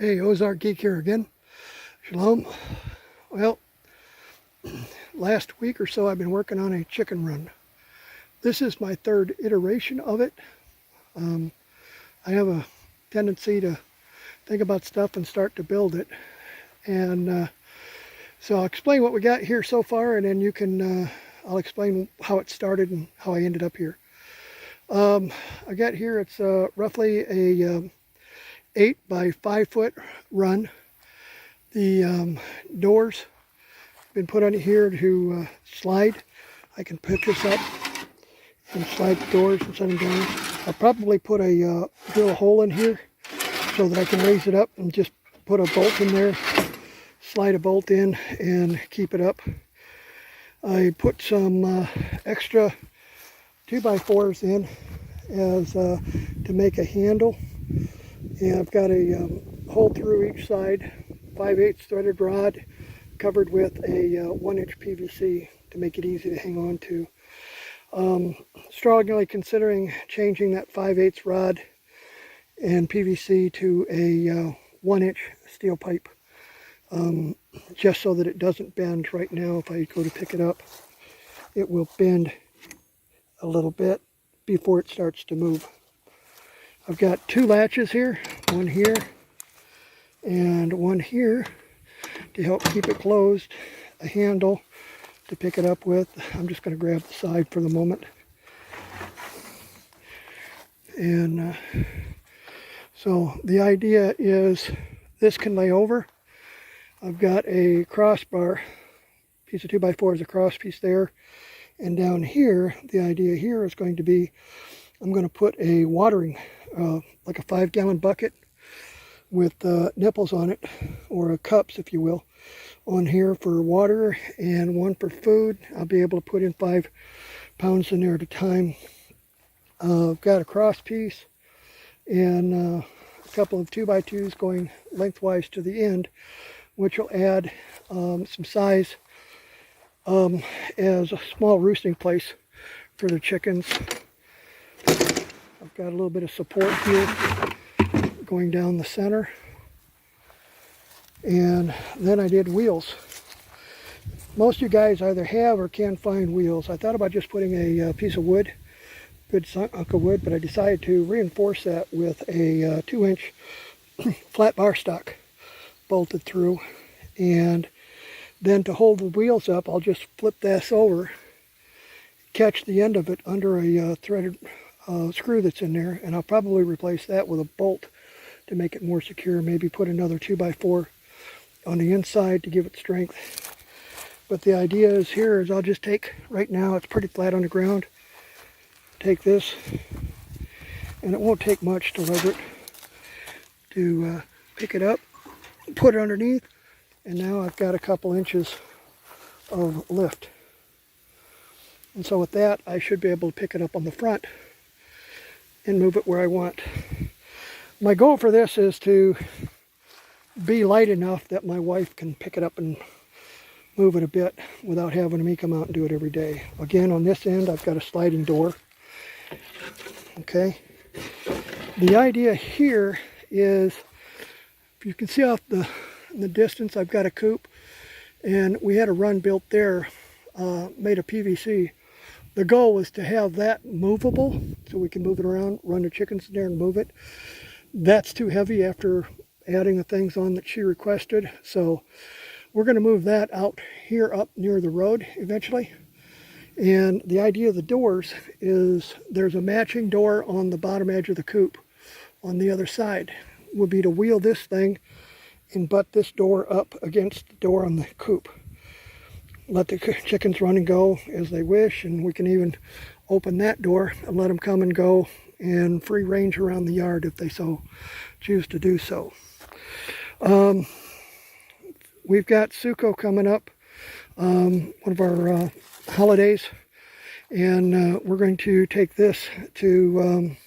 Hey, Ozark Geek here again. Shalom. Well, last week or so I've been working on a chicken run. This is my third iteration of it. I have a tendency to think about stuff and start to build it. And so I'll explain what we got here so far, and then you can, I'll explain how it started and how I ended up here. I got here, it's roughly a 8 by 5 foot run. The doors have been put on here to slide. I can pick this up and slide the doors and set them down. I'll probably put a drill a hole in here so that I can raise it up and just put a bolt in there, slide a bolt in and keep it up. I put some extra 2x4s in as to make a handle. And I've got a hole through each side, 5/8 threaded rod covered with a 1-inch PVC to make it easy to hang on to. Strongly considering changing that 5/8 rod and PVC to a 1-inch steel pipe, just so that it doesn't bend. Right now, if I go to pick it up, it will bend a little bit before it starts to move. I've got 2 latches here, one here and one here to help keep it closed, a handle to pick it up with. I'm just going to grab the side for the moment. And so the idea is this can lay over. I've got a crossbar, piece of 2x4 is a cross piece there. And down here, the idea here is going to be, I'm going to put a watering, like a 5-gallon bucket with nipples on it, or cups if you will, on here for water and one for food. I'll be able to put in 5 pounds in there at a time. I've got a cross piece and a couple of 2x2s going lengthwise to the end, which will add some size as a small roosting place for the chickens. I've got a little bit of support here going down the center. And then I did wheels. Most of you guys either have or can find wheels. I thought about just putting a piece of wood, good Uncle wood, but I decided to reinforce that with a 2-inch flat bar stock bolted through. And then to hold the wheels up, I'll just flip this over, catch the end of it under a threaded screw that's in there, and I'll probably replace that with a bolt to make it more secure. Maybe put another 2x4 on the inside to give it strength. But the idea is here is I'll just take, right now it's pretty flat on the ground, take this, and it won't take much to lever it, to pick it up, put it underneath, and now I've got a couple inches of lift. And so with that, I should be able to pick it up on the front and move it where I want. My goal for this is to be light enough that my wife can pick it up and move it a bit without having me come out and do it every day. Again, on this end, I've got a sliding door. Okay. The idea here is, if you can see off in the distance, I've got a coop, and we had a run built there, made of PVC. The goal was to have that movable, so we can move it around, run the chickens in there and move it. That's too heavy after adding the things on that she requested. So we're going to move that out here up near the road eventually. And the idea of the doors is there's a matching door on the bottom edge of the coop on the other side. Would be to wheel this thing and butt this door up against the door on the coop. Let the chickens run and go as they wish, and we can even open that door and let them come and go and free range around the yard if they so choose to do so. We've got Sukkot coming up, one of our holidays, and we're going to take this to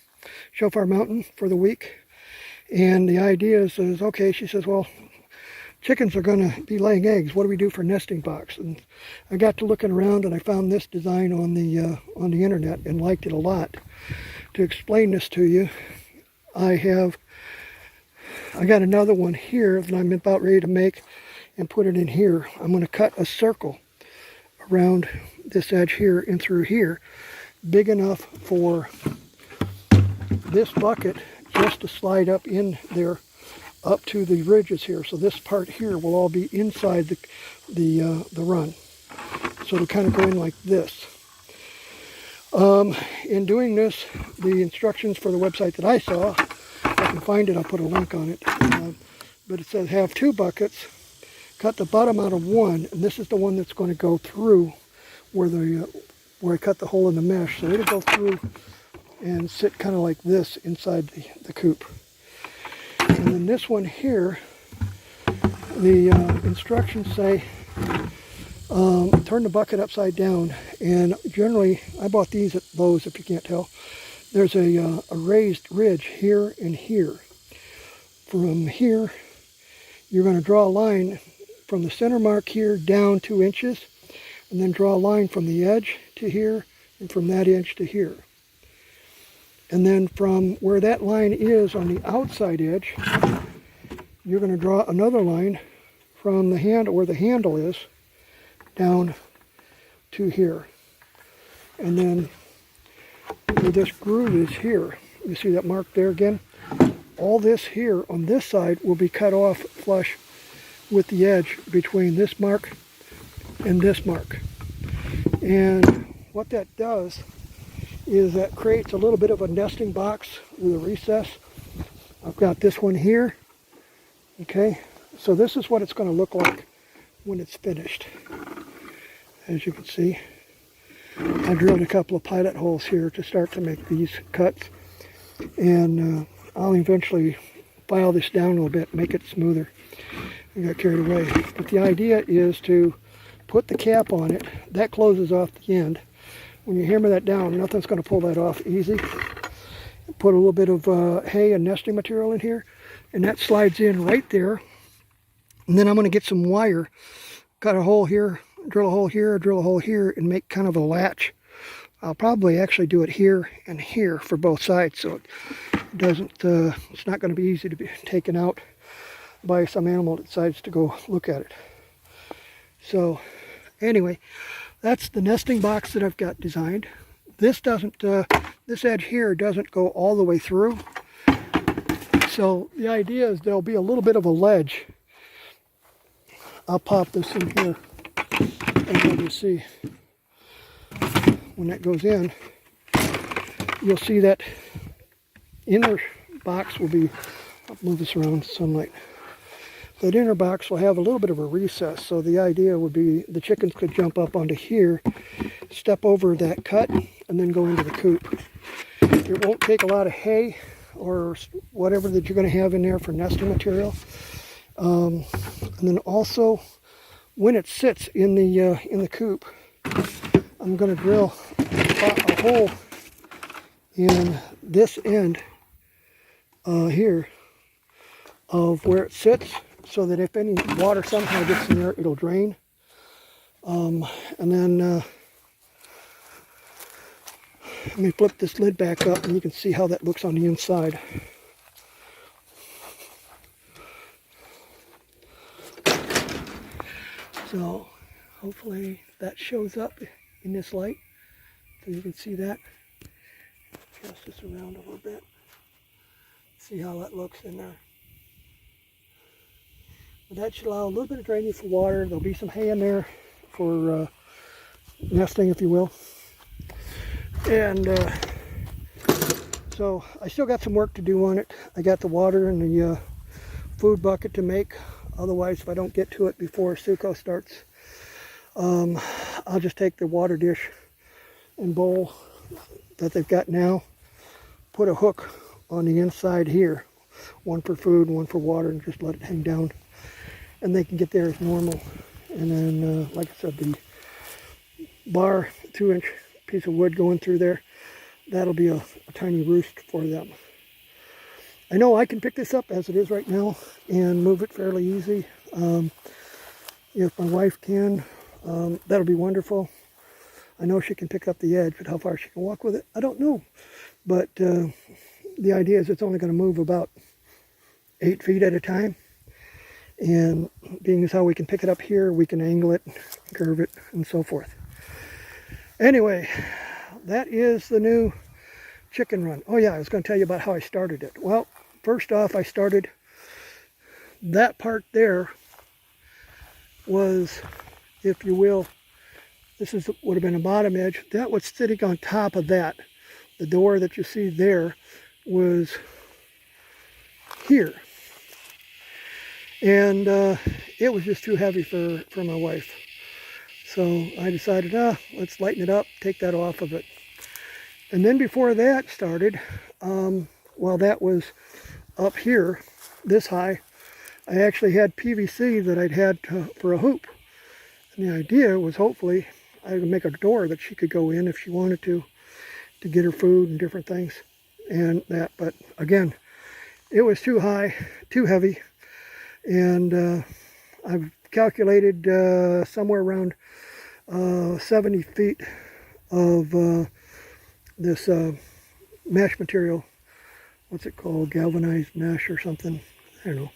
Shofar Mountain for the week. And the idea is okay, she says, well, chickens are going to be laying eggs. What do we do for nesting box? And I got to looking around, and I found this design on the internet and liked it a lot. To explain this to you, I have I got another one here that I'm about ready to make and put it in here. I'm going to cut a circle around this edge here and through here, big enough for this bucket just to slide up in there up to the ridges here. So this part here will all be inside the run. So it'll kind of go in like this. In doing this, the instructions for the website that I saw, if I can find it, I'll put a link on it. But it says have 2 buckets, cut the bottom out of one, and this is the one that's going to go through where I cut the hole in the mesh. So it'll go through and sit kind of like this inside the coop. And then this one here, the instructions say turn the bucket upside down, and generally I bought these at Lowe's, if you can't tell. There's a raised ridge here and here. From here you're going to draw a line from the center mark here down 2 inches, and then draw a line from the edge to here and from that edge to here. And then from where that line is on the outside edge, you're going to draw another line from the handle, where the handle is, down to here. And then where this groove is here, you see that mark there again? All this here on this side will be cut off flush with the edge between this mark and this mark. And what that does is that creates a little bit of a nesting box with a recess. I've got this one here. Okay, so this is what it's going to look like when it's finished. As you can see, I drilled a couple of pilot holes here to start to make these cuts, and I'll eventually file this down a little bit, make it smoother. I got carried away. But the idea is to put the cap on it. That closes off the end. When you hammer that down, nothing's going to pull that off easy. Put a little bit of hay and nesting material in here, and that slides in right there. And then I'm going to get some wire, cut a hole here, drill a hole here, drill a hole here, and make kind of a latch. I'll probably actually do it here and here for both sides, so it doesn't, it's not going to be easy to be taken out by some animal that decides to go look at it. So anyway, that's the nesting box that I've got designed. This doesn't, this edge here doesn't go all the way through. So the idea is there'll be a little bit of a ledge. I'll pop this in here, and then you see when that goes in, you'll see that inner box will be, I'll move this around sunlight. That inner box will have a little bit of a recess, so the idea would be the chickens could jump up onto here, step over that cut, and then go into the coop. It won't take a lot of hay or whatever that you're going to have in there for nesting material. And then also, when it sits in the coop, I'm going to drill a hole in this end here of where it sits, so that if any water somehow gets in there, it'll drain. And then let me flip this lid back up, and you can see how that looks on the inside. So hopefully that shows up in this light, so you can see that. Adjust this around a little bit. See how that looks in there. But that should allow a little bit of drainage for water. There'll be some hay in there for nesting, if you will. And so I still got some work to do on it. I got the water and the food bucket to make. Otherwise, if I don't get to it before Suco starts, I'll just take the water dish and bowl that they've got now, put a hook on the inside here, one for food, one for water, and just let it hang down. And they can get there as normal. And then, like I said, the bar, 2-inch piece of wood going through there, that'll be a tiny roost for them. I know I can pick this up as it is right now and move it fairly easy. If my wife can, that'll be wonderful. I know she can pick up the edge, but how far she can walk with it, I don't know. But the idea is it's only going to move about 8 feet at a time. And being as how we can pick it up here, we can angle it, curve it, and so forth. Anyway, that is the new chicken run. Oh yeah, I was going to tell you about how I started it. Well, first off, I started that part there was, if you will, this would have been a bottom edge. That was sitting on top of that. The door that you see there was here. And it was just too heavy for my wife. So I decided, let's lighten it up, take that off of it. And then before that started, while that was up here, this high, I actually had PVC that I'd had for a hoop. And the idea was hopefully I would make a door that she could go in if she wanted to get her food and different things and that. But again, it was too high, too heavy. And I've calculated somewhere around 70 feet of this mesh material. What's it called? Galvanized mesh or something. I don't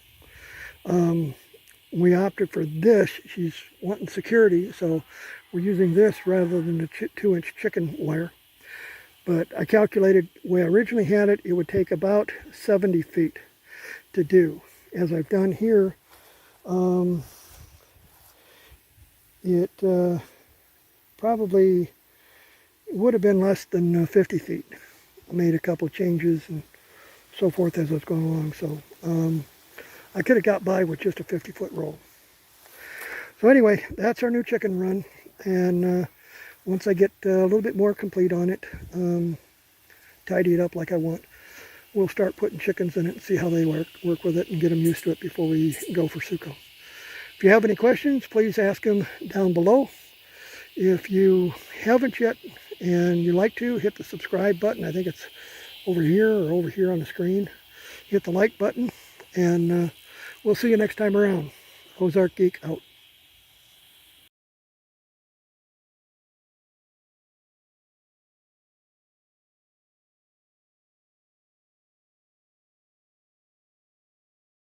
know. We opted for this. She's wanting security, so we're using this rather than the 2-inch chicken wire. But I calculated where I originally had it, it would take about 70 feet to do. As I've done here, it probably would have been less than 50 feet. I made a couple of changes and so forth as I was going along. So I could have got by with just a 50-foot roll. So anyway, that's our new chicken run. And once I get a little bit more complete on it, tidy it up like I want, we'll start putting chickens in it and see how they work with it and get them used to it before we go for suco. If you have any questions, please ask them down below. If you haven't yet and you like to, hit the subscribe button. I think it's over here or over here on the screen. Hit the like button, and we'll see you next time around. Ozark Geek out.